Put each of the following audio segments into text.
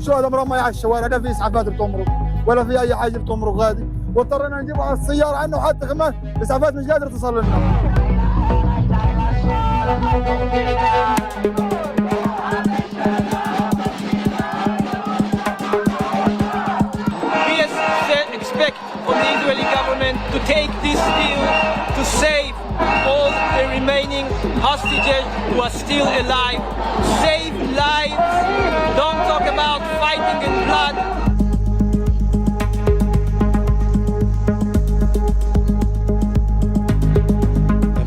الشهداء مرمية على الشوارع، لا في اسعافات بتمرق ولا في اي حاجه بتمرق غادي، واضطرينا نجيبها على السياره عنه حتى كمان الاسعافات مش قادره تصل لنا. We expect from the Israeli government to take this deal to save all the remaining hostages who are still alive. Save lives. Don't talk about fighting in blood.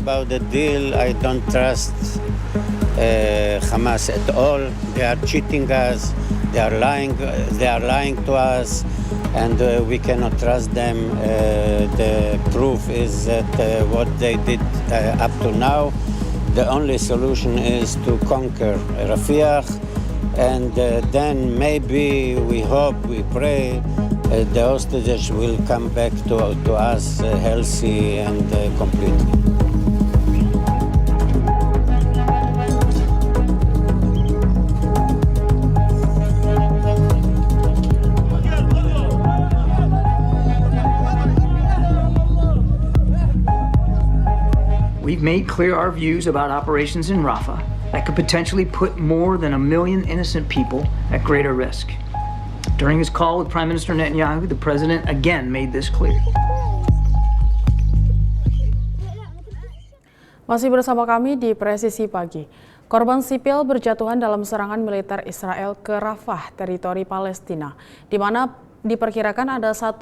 About the deal, I don't trust Hamas at all. They are cheating us. They are lying to us, and we cannot trust them. The proof is that what they did up to now, the only solution is to conquer Rafah, and then maybe we hope, we pray, the hostages will come back to us healthy and completely. We've made clear our views about operations in Rafah that could potentially put more than 1 million innocent people at greater risk. During his call with Prime Minister Netanyahu, the president again made this clear. Masih bersama kami di Presisi Pagi. Korban sipil berjatuhan dalam serangan militer Israel ke Rafah, teritori Palestina, di mana diperkirakan ada 1,4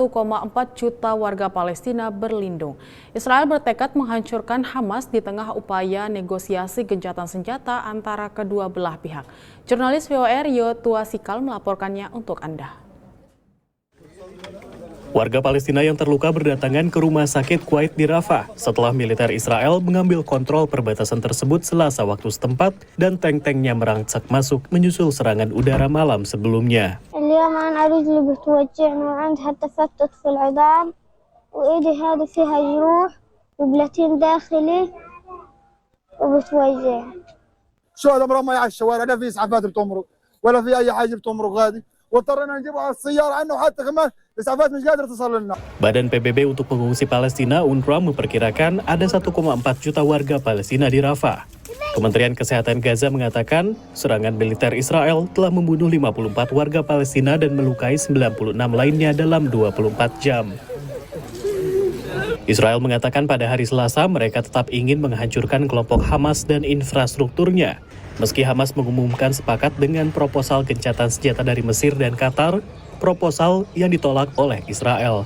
juta warga Palestina berlindung. Israel bertekad menghancurkan Hamas di tengah upaya negosiasi gencatan senjata antara kedua belah pihak. Jurnalis VOR Yotua Sikal melaporkannya untuk Anda. Warga Palestina yang terluka berdatangan ke rumah sakit Kuwait di Rafah setelah militer Israel mengambil kontrol perbatasan tersebut Selasa waktu setempat dan tank-tanknya merangsek masuk menyusul serangan udara malam sebelumnya. اليوم أنا رجلي بتوجعني وعندها تفتت في العظام وإيدي هذه فيها جروح وبلاتين داخلي وبتوجع. الشهداء مرمية على الشوارع، لا في اسعافات بتمرق ولا في اي حاجه بتمرق غادي، واضطرينا نجيبها على السياره عنه حتى كمان الاسعافات مش قادره تصل لنا. Badan PBB untuk pengungsi Palestina UNRWA memperkirakan ada 1,4 juta warga Palestina di Rafah. Kementerian Kesehatan Gaza mengatakan serangan militer Israel telah membunuh 54 warga Palestina dan melukai 96 lainnya dalam 24 jam. Israel mengatakan pada hari Selasa mereka tetap ingin menghancurkan kelompok Hamas dan infrastrukturnya. Meski Hamas mengumumkan sepakat dengan proposal gencatan senjata dari Mesir dan Qatar, proposal yang ditolak oleh Israel.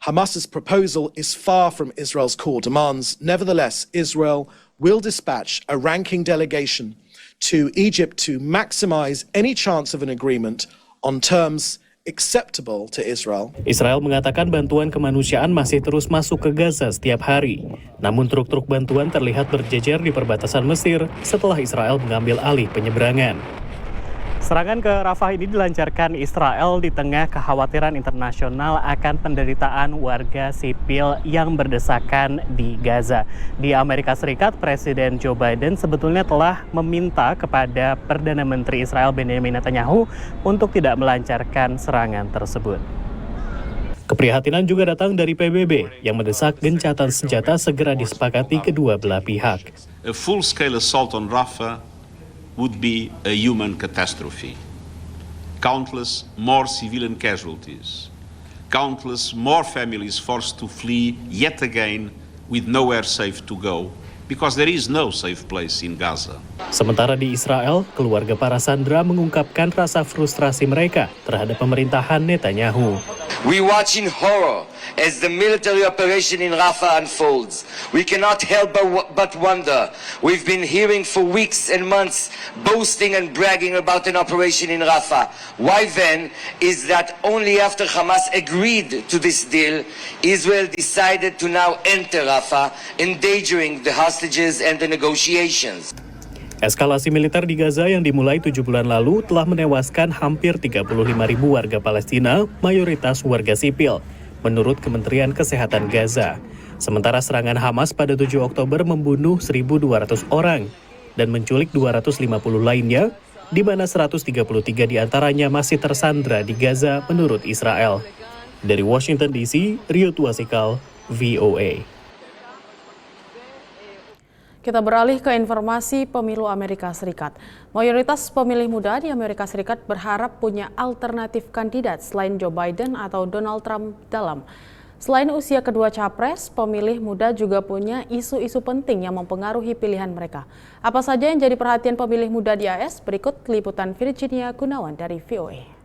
Hamas's proposal is far from Israel's core demands. Nevertheless, Israel will dispatch a ranking delegation to Egypt to maximize any chance of an agreement on terms acceptable to Israel. Israel mengatakan bantuan kemanusiaan masih terus masuk ke Gaza setiap hari. Namun truk-truk bantuan terlihat berjejer di perbatasan Mesir setelah Israel mengambil alih penyeberangan. Serangan ke Rafah ini dilancarkan Israel di tengah kekhawatiran internasional akan penderitaan warga sipil yang berdesakan di Gaza. Di Amerika Serikat, Presiden Joe Biden sebetulnya telah meminta kepada Perdana Menteri Israel Benjamin Netanyahu untuk tidak melancarkan serangan tersebut. Keprihatinan juga datang dari PBB yang mendesak gencatan senjata segera disepakati kedua belah pihak. A full-scale assault on Rafah would be a human catastrophe. Countless more civilian casualties, countless more families forced to flee yet again with nowhere safe to go, because there is no safe place in Gaza. Sementara di Israel, keluarga para sandera mengungkapkan rasa frustrasi mereka terhadap pemerintahan Netanyahu. We watch in horror as the military operation in Rafah unfolds. We cannot help but wonder. We've been hearing for weeks and months boasting and bragging about an operation in Rafah. Why then is that only after Hamas agreed to this deal, Israel decided to now enter Rafah, endangering the hostages and the negotiations? Eskalasi militer di Gaza yang dimulai 7 bulan lalu telah menewaskan hampir 35.000 warga Palestina, mayoritas warga sipil, menurut Kementerian Kesehatan Gaza. Sementara serangan Hamas pada 7 Oktober membunuh 1.200 orang dan menculik 250 lainnya, di mana 133 diantaranya masih tersandra di Gaza menurut Israel. Dari Washington DC, Rio Tuasikal, VOA. Kita beralih ke informasi pemilu Amerika Serikat. Mayoritas pemilih muda di Amerika Serikat berharap punya alternatif kandidat selain Joe Biden atau Donald Trump dalam. Selain usia kedua capres, pemilih muda juga punya isu-isu penting yang mempengaruhi pilihan mereka. Apa saja yang jadi perhatian pemilih muda di AS? Berikut liputan Virginia Gunawan dari VOA.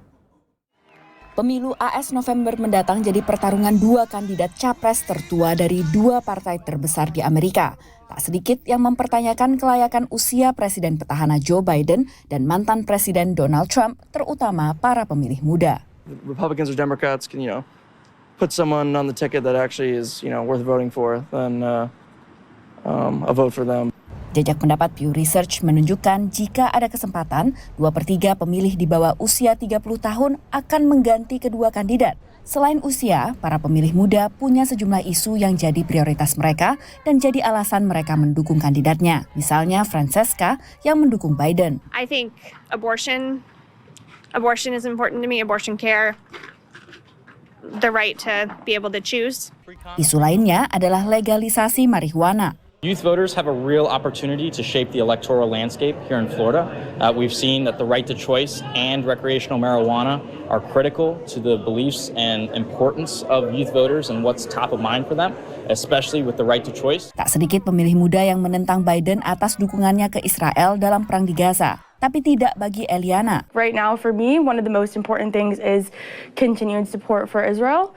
Pemilu AS November mendatang jadi pertarungan dua kandidat capres tertua dari dua partai terbesar di Amerika. Tak sedikit yang mempertanyakan kelayakan usia Presiden petahana Joe Biden dan mantan Presiden Donald Trump, terutama para pemilih muda. Republicans or Democrats can, put someone on the ticket that actually is, worth voting for, then a vote for them. Jajak pendapat Pew Research menunjukkan jika ada kesempatan, 2/3 pemilih di bawah usia 30 tahun akan mengganti kedua kandidat. Selain usia, para pemilih muda punya sejumlah isu yang jadi prioritas mereka dan jadi alasan mereka mendukung kandidatnya. Misalnya Francesca yang mendukung Biden. I think abortion is important to me, abortion care, the right to be able to choose. Isu lainnya adalah legalisasi marihuana. Youth voters have a real opportunity to shape the electoral landscape here in Florida. We've seen that the right to choice and recreational marijuana are critical to the beliefs and importance of youth voters and what's top of mind for them, especially with the right to choice. Tak sedikit pemilih muda yang menentang Biden atas dukungannya ke Israel dalam perang di Gaza. Tapi tidak bagi Eliana. Right now for me, one of the most important things is continued support for Israel,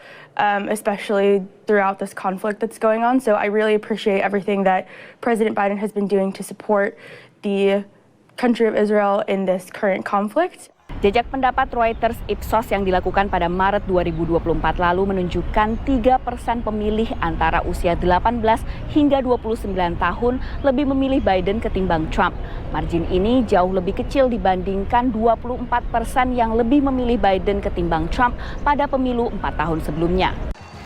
especially throughout this conflict that's going on. So I really appreciate everything that President Biden has been doing to support the country of Israel in this current conflict. Jajak pendapat Reuters Ipsos yang dilakukan pada Maret 2024 lalu menunjukkan 3% pemilih antara usia 18 hingga 29 tahun lebih memilih Biden ketimbang Trump. Margin ini jauh lebih kecil dibandingkan 24% yang lebih memilih Biden ketimbang Trump pada pemilu 4 tahun sebelumnya.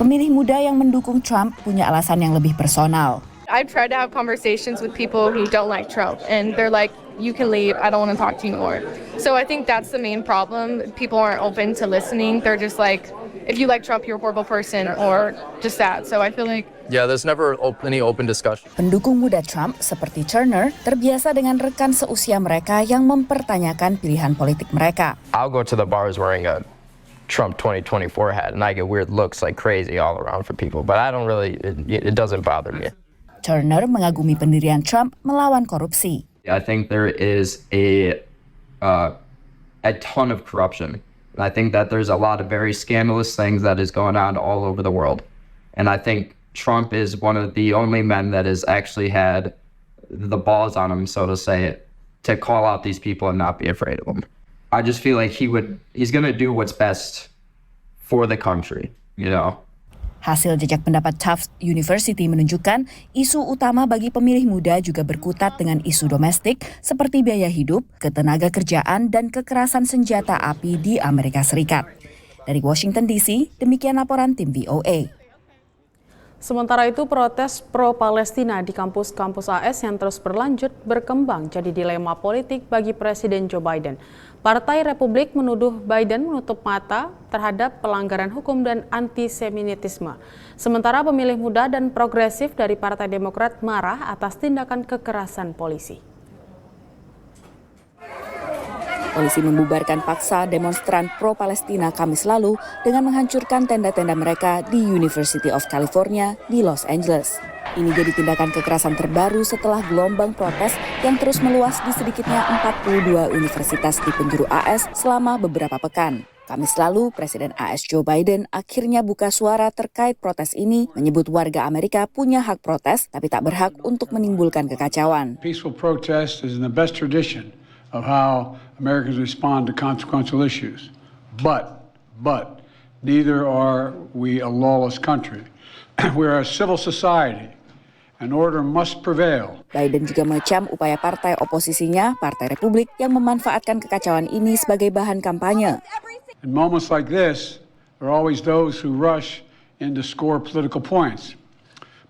Pemilih muda yang mendukung Trump punya alasan yang lebih personal. I've tried to have conversations with people who don't like Trump, and they're like, you can leave, I don't want to talk to you anymore. So I think that's the main problem. People aren't open to listening. They're just like, if you like Trump, you're a horrible person, or just that. So I feel like... Yeah, there's never any open discussion. Pendukung muda Trump seperti Turner terbiasa dengan rekan seusia mereka yang mempertanyakan pilihan politik mereka. I'll go to the bars wearing a Trump 2024 hat, and I get weird looks like crazy all around from people, but I don't really, it doesn't bother me. Turner mengagumi pendirian Trump melawan korupsi. I think there is a ton of corruption. And I think that there's a lot of very scandalous things that is going on all over the world. And I think Trump is one of the only men that has actually had the balls on him, so to say, to call out these people and not be afraid of them. I just feel like he's going to do what's best for the country, Hasil jajak pendapat Tufts University menunjukkan isu utama bagi pemilih muda juga berkutat dengan isu domestik seperti biaya hidup, ketenaga kerjaan, dan kekerasan senjata api di Amerika Serikat. Dari Washington DC, demikian laporan tim VOA. Sementara itu, protes pro-Palestina di kampus-kampus AS yang terus berlanjut berkembang jadi dilema politik bagi Presiden Joe Biden. Partai Republik menuduh Biden menutup mata terhadap pelanggaran hukum dan antisemitisme. Sementara pemilih muda dan progresif dari Partai Demokrat marah atas tindakan kekerasan polisi. Polisi membubarkan paksa demonstran pro-Palestina Kamis lalu dengan menghancurkan tenda-tenda mereka di University of California di Los Angeles. Ini jadi tindakan kekerasan terbaru setelah gelombang protes yang terus meluas di sedikitnya 42 universitas di penjuru AS selama beberapa pekan. Kamis lalu, Presiden AS Joe Biden akhirnya buka suara terkait protes ini, menyebut warga Amerika punya hak protes, tapi tak berhak untuk menimbulkan kekacauan. Peaceful protest is in the best tradition of how Americans respond to consequential issues. But, neither are we a lawless country. We are a civil society, and order must prevail. Biden juga mengecam upaya partai oposisinya, Partai Republik, yang memanfaatkan kekacauan ini sebagai bahan kampanye. In moments like this, there are always those who rush in to score political points.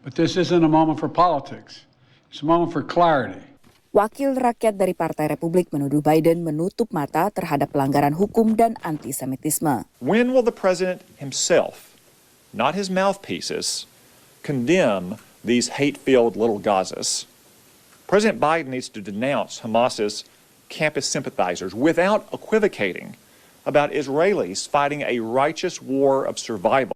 But this isn't a moment for politics. It's a moment for clarity. Wakil rakyat dari Partai Republik menuduh Biden menutup mata terhadap pelanggaran hukum dan antisemitisme. When will the president himself, not his mouthpieces, condemn these hate-filled little Gazas? President Biden needs to denounce Hamas's campus sympathizers without equivocating about Israelis fighting a righteous war of survival.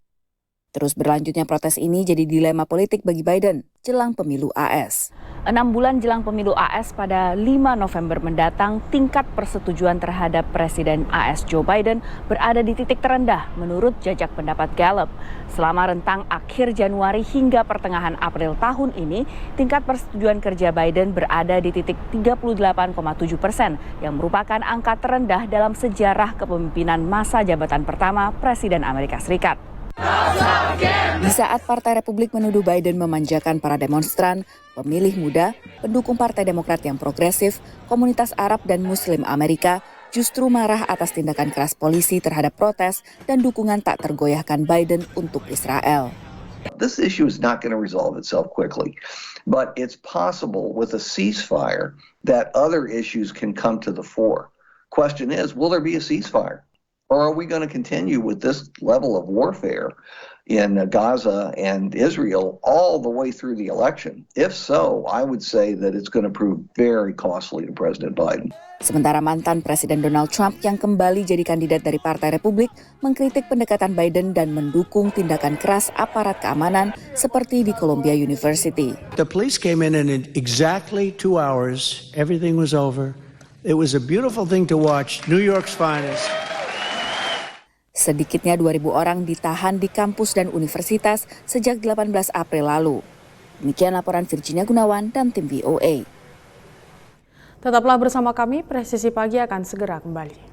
Terus berlanjutnya protes ini jadi dilema politik bagi Biden jelang pemilu AS. 6 bulan jelang pemilu AS pada 5 November mendatang, tingkat persetujuan terhadap Presiden AS Joe Biden berada di titik terendah menurut jajak pendapat Gallup. Selama rentang akhir Januari hingga pertengahan April tahun ini, tingkat persetujuan kerja Biden berada di titik 38,7%, yang merupakan angka terendah dalam sejarah kepemimpinan masa jabatan pertama Presiden Amerika Serikat. Di saat Partai Republik menuduh Biden memanjakan para demonstran, pemilih muda, pendukung Partai Demokrat yang progresif, komunitas Arab dan Muslim Amerika justru marah atas tindakan keras polisi terhadap protes dan dukungan tak tergoyahkan Biden untuk Israel. This issue is not going to resolve itself quickly, but it's possible with a ceasefire that other issues can come to the fore. Question is, will there be a ceasefire? Or are we going to continue with this level of warfare in Gaza and Israel all the way through the election? If so, I would say that it's going to prove very costly to President Biden. Sementara mantan Presiden Donald Trump yang kembali jadi kandidat dari Partai Republik mengkritik pendekatan Biden dan mendukung tindakan keras aparat keamanan seperti di Columbia University. The police came in exactly 2 hours. Everything was over. It was a beautiful thing to watch. New York's finest. Sedikitnya 2.000 orang ditahan di kampus dan universitas sejak 18 April lalu. Demikian laporan Virginia Gunawan dan tim VOA. Tetaplah bersama kami, Presisi Pagi akan segera kembali.